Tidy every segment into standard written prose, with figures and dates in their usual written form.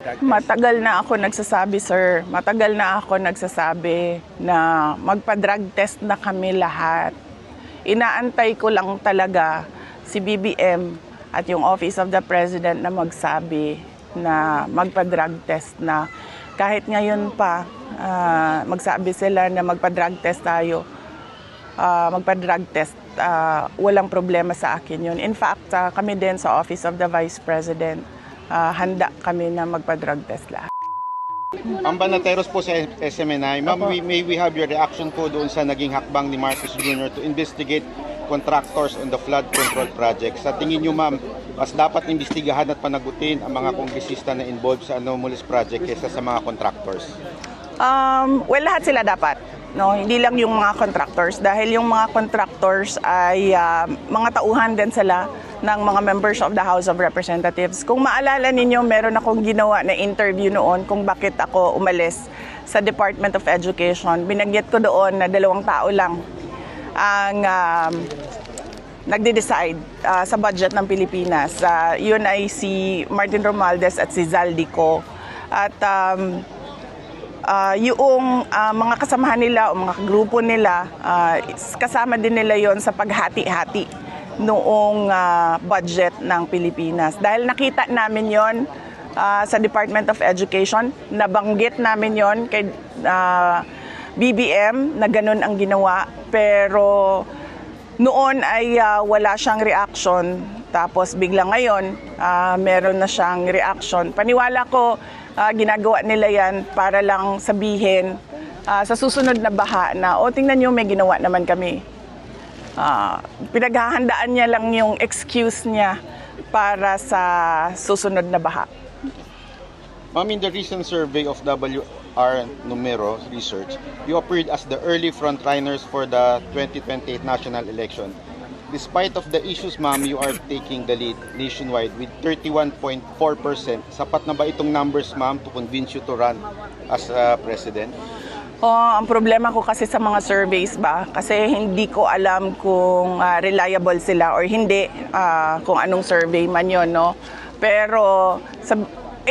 Matagal na ako nagsasabi, sir. Matagal na ako nagsasabi na magpa-drug test na kami lahat. Inaantay ko lang talaga si BBM at yung Office of the President na magsabi na magpa-drug test na. Kahit ngayon pa, magsabi sila na magpa-drug test tayo. Magpa-drug test, walang problema sa akin yun. In fact, kami din sa Office of the Vice President, handa kami na magpa-drug test lahat. Ang Banateros po sa SMNI, ma'am, may we have your reaction po doon sa naging hakbang ni Marcos Jr. to investigate contractors on the flood control project. Sa tingin niyo, ma'am, mas dapat imbestigahan at panagutin ang mga kongresista na involved sa anomalous project kaysa sa mga contractors? Well, lahat sila dapat. No, hindi lang yung mga contractors dahil yung mga contractors ay mga tauhan din sila ng mga members of the House of Representatives. Kung maalala ninyo, meron akong ginawa na interview noon kung bakit ako umalis sa Department of Education. Binagyat ko doon na 2 tao lang ang nagde-decide sa budget ng Pilipinas. Yun ay si Martin Romualdez at si Zaldico. At yung mga kasamahan nila o mga grupo nila, kasama din nila yon sa paghati-hati noong budget ng Pilipinas. Dahil nakita namin yon sa Department of Education, nabanggit namin yon kay BBM na ganun ang ginawa, pero noon ay wala siyang reaction. Tapos bigla ngayon, meron na siyang reaction. Paniwala ko, ginagawa nila yan para lang sabihin sa susunod na baha na, tingnan nyo, may ginawa naman kami. Pinaghahandaan niya lang yung excuse niya para sa susunod na baha. Ma'am, in the recent survey of WR Numero Research, you appeared as the early frontrunners for the 2028 national election. Despite of the issues, ma'am, you are taking the lead nationwide with 31.4%. Sapat na ba itong numbers, ma'am, to convince you to run as president? Ang problema ko kasi sa mga surveys ba, kasi hindi ko alam kung reliable sila or hindi, kung anong survey man yun, no? Pero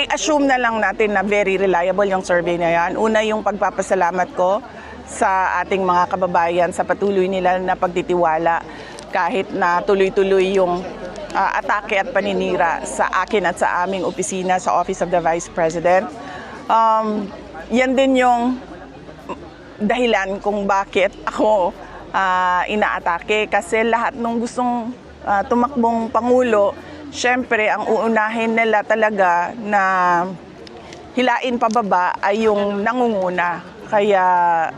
assume na lang natin na very reliable yung survey na yan. Una, yung pagpapasalamat ko sa ating mga kababayan sa patuloy nila na pagtitiwala kahit na tuloy-tuloy yung atake at paninira sa akin at sa aming opisina sa Office of the Vice President. Yan din yung dahilan kung bakit ako inaatake, kasi lahat ng gustong tumakbong Pangulo, syempre ang uunahin nila talaga na hilain pababa ay yung nangunguna. Kaya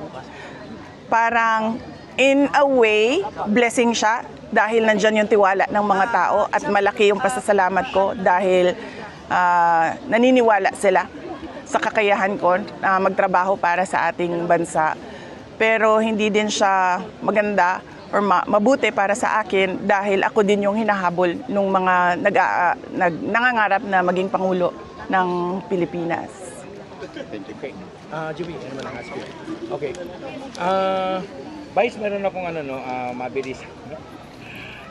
parang in a way, blessing siya dahil nandyan yung tiwala ng mga tao at malaki yung pasasalamat ko dahil naniniwala sila sa kakayahan ko na magtrabaho para sa ating bansa. Pero hindi din siya maganda or mabuti para sa akin dahil ako din yung hinahabol ng mga nangangarap na maging Pangulo ng Pilipinas. Thank you. Okay. Juby, ano man ang ask you? Okay. Vice, meron akong mabilis.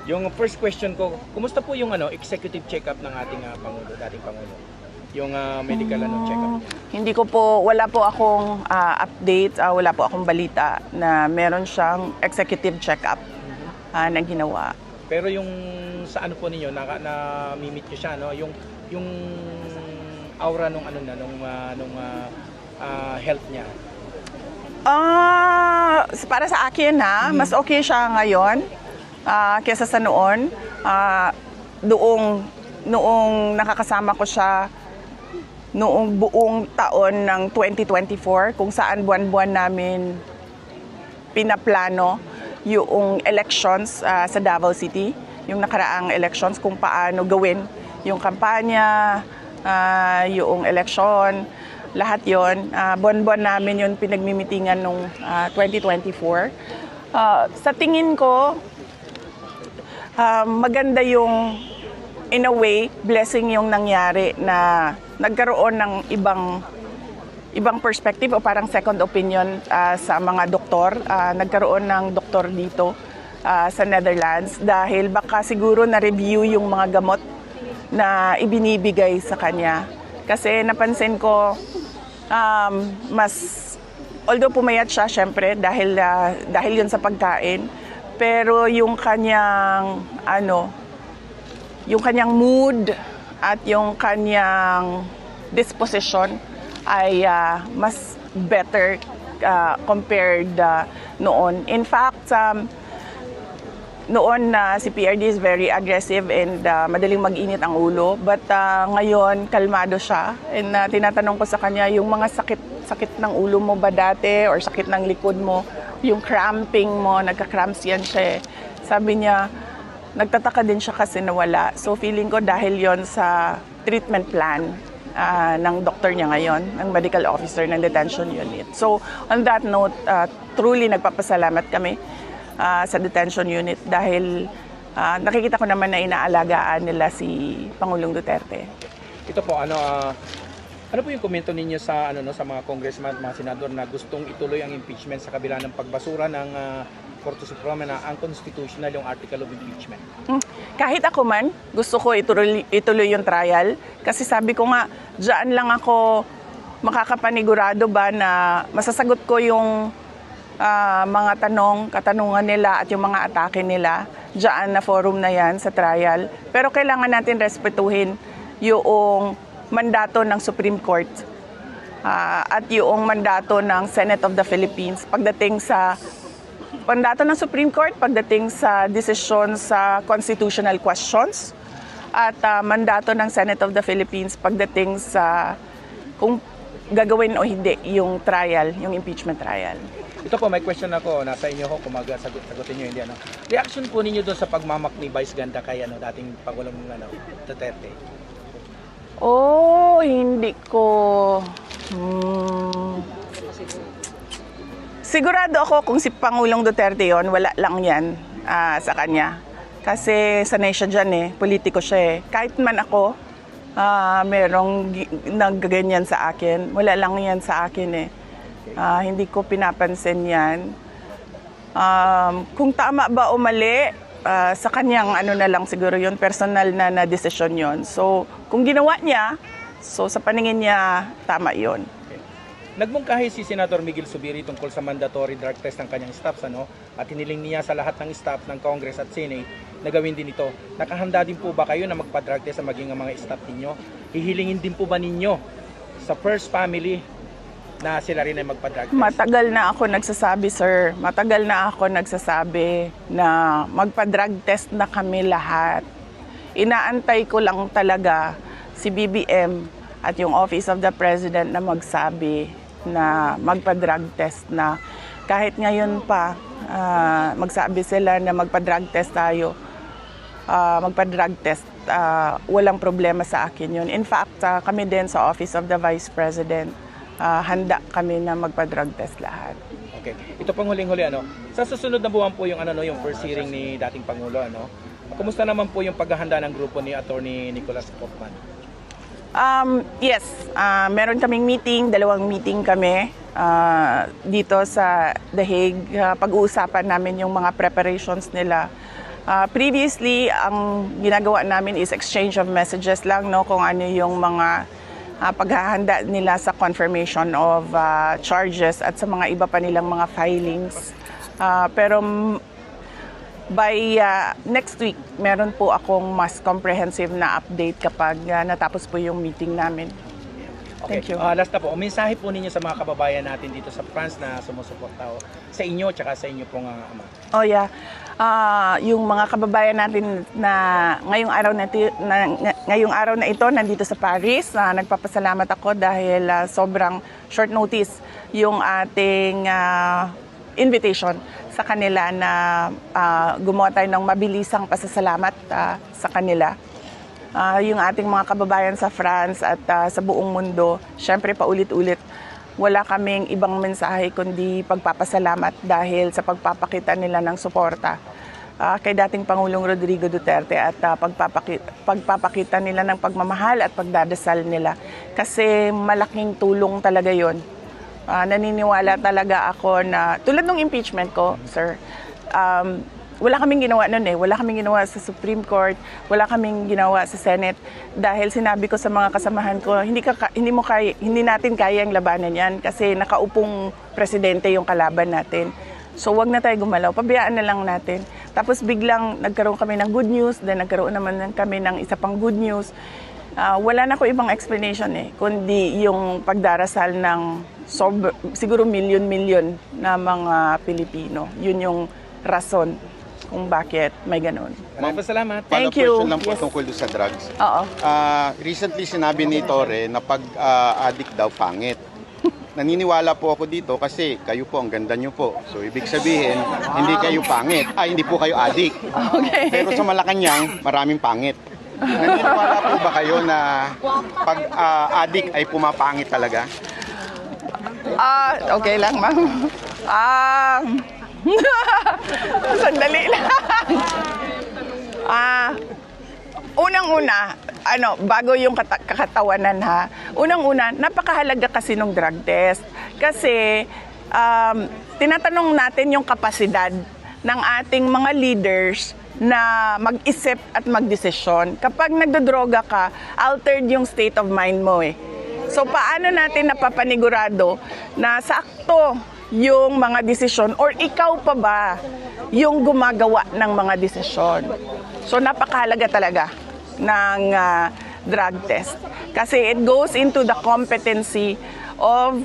Yung first question ko, kumusta po yung executive check-up ng ating Pangulo, dating Pangulo? Yung medical check-up? Hindi ko po, wala po akong update, wala po akong balita na meron siyang executive check-up na ginawa. Pero yung sa ano po ninyo, na-meet nyo siya, no? Yung aura nung health niya. Para sa akin mas okay siya ngayon kaysa sa noon. Noong nakakasama ko siya noong buong taon ng 2024, kung saan buwan-buwan namin pinaplano yung elections sa Davao City, yung nakaraang elections, kung paano gawin yung kampanya, yung election, lahat yon. Buwan-buwan namin yun pinagmimitingan nung 2024. Sa tingin ko, maganda yung, in a way, blessing yung nangyari na nagkaroon ng ibang perspective o parang second opinion sa mga doktor. Nagkaroon ng doktor dito sa Netherlands dahil baka siguro na-review yung mga gamot na ibinibigay sa kanya. Kasi napansin ko, mas, although pumayat siya, syempre, dahil yun sa pagkain, pero yung kanyang, yung kanyang mood at yung kanyang disposition ay mas better compared noon. In fact, noon si PRD is very aggressive and madaling mag-init ang ulo. But ngayon, kalmado siya. And tinatanong ko sa kanya, yung mga sakit ng ulo mo ba dati or sakit ng likod mo, yung cramping mo, nagka-cramps yan siya eh. Sabi niya, nagtataka din siya kasi nawala. So feeling ko dahil yon sa treatment plan ng doktor niya ngayon, ng medical officer ng detention unit. So on that note, truly nagpapasalamat kami sa detention unit dahil nakikita ko naman na inaalagaan nila si Pangulong Duterte. Ito po, ano po yung komento ninyo sa sa mga congressman at mga senador na gustong ituloy ang impeachment sa kabila ng pagbasura ng Korte Suprema na unconstitutional yung article of impeachment? Kahit ako man, gusto ko ituloy yung trial kasi sabi ko nga, diyan lang ako makakapanigurado ba na masasagot ko yung mga katanungan nila at yung mga atake nila diyan na forum na yan sa trial. Pero kailangan natin respetuhin yung mandato ng Supreme Court at yung mandato ng Senate of the Philippines pagdating sa mandato ng Supreme Court pagdating sa desisyon sa constitutional questions at mandato ng Senate of the Philippines pagdating sa kung gagawin o hindi yung trial, yung impeachment trial. Ito po, may question ako, nasa inyo ho, kung sagutin nyo, hindi Reaction po ninyo doon sa pagmamak ni Vice Ganda kay dating Pangulong Duterte? Hindi ko... Sigurado ako kung si Pangulong Duterte yon, wala lang yan sa kanya. Kasi sanay siya dyan eh, politiko siya eh. Kahit man ako, merong nagganyan sa akin, wala lang yan sa akin eh. Hindi ko pinapansin yan. Kung tama ba o mali, sa kanyang na lang siguro yun, personal na desisyon yun. So, kung ginawa niya, so sa paningin niya, tama yun. Okay. Nagmungkahi si Senator Miguel Zubiri tungkol sa mandatory drug test ng kanyang staffs, at hiniling niya sa lahat ng staff ng Congress at Senate na gawin din ito. Nakahanda din po ba kayo na magpa-drug test sa maging mga staff ninyo? Hihilingin din po ba ninyo sa first family na sila rin ay magpa-drug test? Matagal na ako nagsasabi, sir. Matagal na ako nagsasabi na magpa-drug test na kami lahat. Inaantay ko lang talaga si BBM at yung Office of the President na magsabi na magpa-drug test na. Kahit ngayon pa, magsabi sila na magpa-drug test tayo. Magpa-drug test, walang problema sa akin yun. In fact, kami din sa Office of the Vice President, handa kami na magpa-drug test lahat. Okay. Ito pang huling-huli sa susunod na buwan po yung yung first hearing ni dating Pangulo Kumusta naman po yung paghahanda ng grupo ni Attorney Nicolas Portman? Yes, meron kaming meeting, 2 meeting kami dito sa The Hague. Pag-uusapan namin yung mga preparations nila. Previously, ang ginagawa namin is exchange of messages lang kung ano yung mga paghahanda nila sa confirmation of charges at sa mga iba pa nilang mga filings. Pero by next week, meron po akong mas comprehensive na update kapag natapos po yung meeting namin. Okay. Thank you. Last na po, mensahe po ninyo sa mga kababayan natin dito sa France na sumusuporta sa inyo at sa inyo pong ama. Oh yeah. Yung mga kababayan natin na ngayong araw na ito nandito sa Paris, nagpapasalamat ako dahil sobrang short notice yung ating invitation sa kanila na gumawa tayo ng mabilisang pasasalamat sa kanila. Yung ating mga kababayan sa France at sa buong mundo, syempre paulit-ulit, wala kaming ibang mensahe kundi pagpapasalamat dahil sa pagpapakita nila ng suporta kay dating Pangulong Rodrigo Duterte at pagpapakita nila ng pagmamahal at pagdadasal nila. Kasi malaking tulong talaga yon. Naniniwala talaga ako na, tulad ng impeachment ko, sir, wala kaming ginawa noon eh. Wala kaming ginawa sa Supreme Court, wala kaming ginawa sa Senate dahil sinabi ko sa mga kasamahan ko, hindi natin kayang labanan 'yan kasi nakaupong presidente yung kalaban natin. So wag na tayo gumalaw, pabayaan na lang natin. Tapos biglang nagkaroon kami ng good news, then nagkaroon naman kami ng isa pang good news. Wala na ko ibang explanation eh, kundi yung pagdarasal ng siguro milyon-milyon na mga Pilipino. Yun yung rason kung bakit may ganun. Maraming salamat. Thank Follow-up you. question lang po Yes. tungkol sa drugs. Oo. Recently sinabi ni Torre na pag addict daw pangit. Naniniwala po ako dito kasi kayo po, ang ganda nyo po. So ibig sabihin, hindi kayo pangit. Hindi po kayo addict. Okay. Pero sa Malacanang, maraming pangit. Naniniwala po ba kayo na pag addict ay pumapangit talaga? Okay lang, ma'am. Sandali lang. Unang-una, bago yung kakatawanan ha. Unang-una, napakahalaga kasi ng drug test. Kasi tinatanong natin yung kapasidad ng ating mga leaders na mag-isip at magdesisyon. Kapag nagdodroga ka, altered yung state of mind mo eh. So paano natin napapanigurado na sakto yung mga desisyon or ikaw pa ba yung gumagawa ng mga desisyon? So napakahalaga talaga ng drug test kasi it goes into the competency of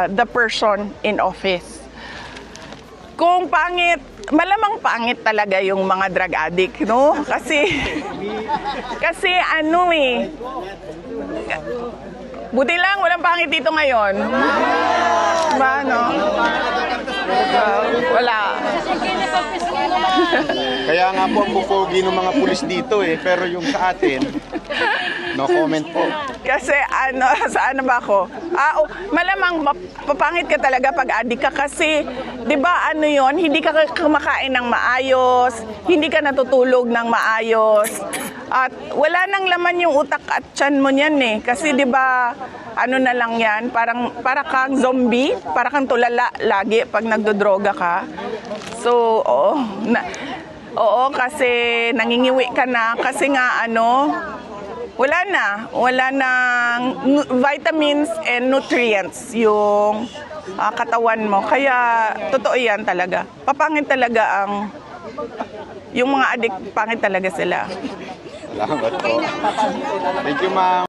the person in office. Kung pangit, malamang pangit talaga yung mga drug addict, no? Kasi buti lang, walang pangit dito ngayon. Ba, no? Wala. Kaya nga po ang pupogi ng mga pulis dito eh. Pero yung sa atin, no comment po. Kasi saan na ba ako? Malamang papangit ka talaga pag addict ka kasi, 'di ba yon, hindi ka kumakain ng maayos, hindi ka natutulog ng maayos. At wala nang laman yung utak at tiyan mo niyan eh. Kasi 'di ba na lang 'yan, para kang zombie, para kang tulala lagi pag nagdodroga ka. So, oo, kasi nangingiwi ka na kasi nga wala nang vitamins and nutrients yung katawan mo. Kaya totoo yan talaga. Papangit talaga yung mga addict, pangit talaga sila. Salamat po. Thank you, ma'am.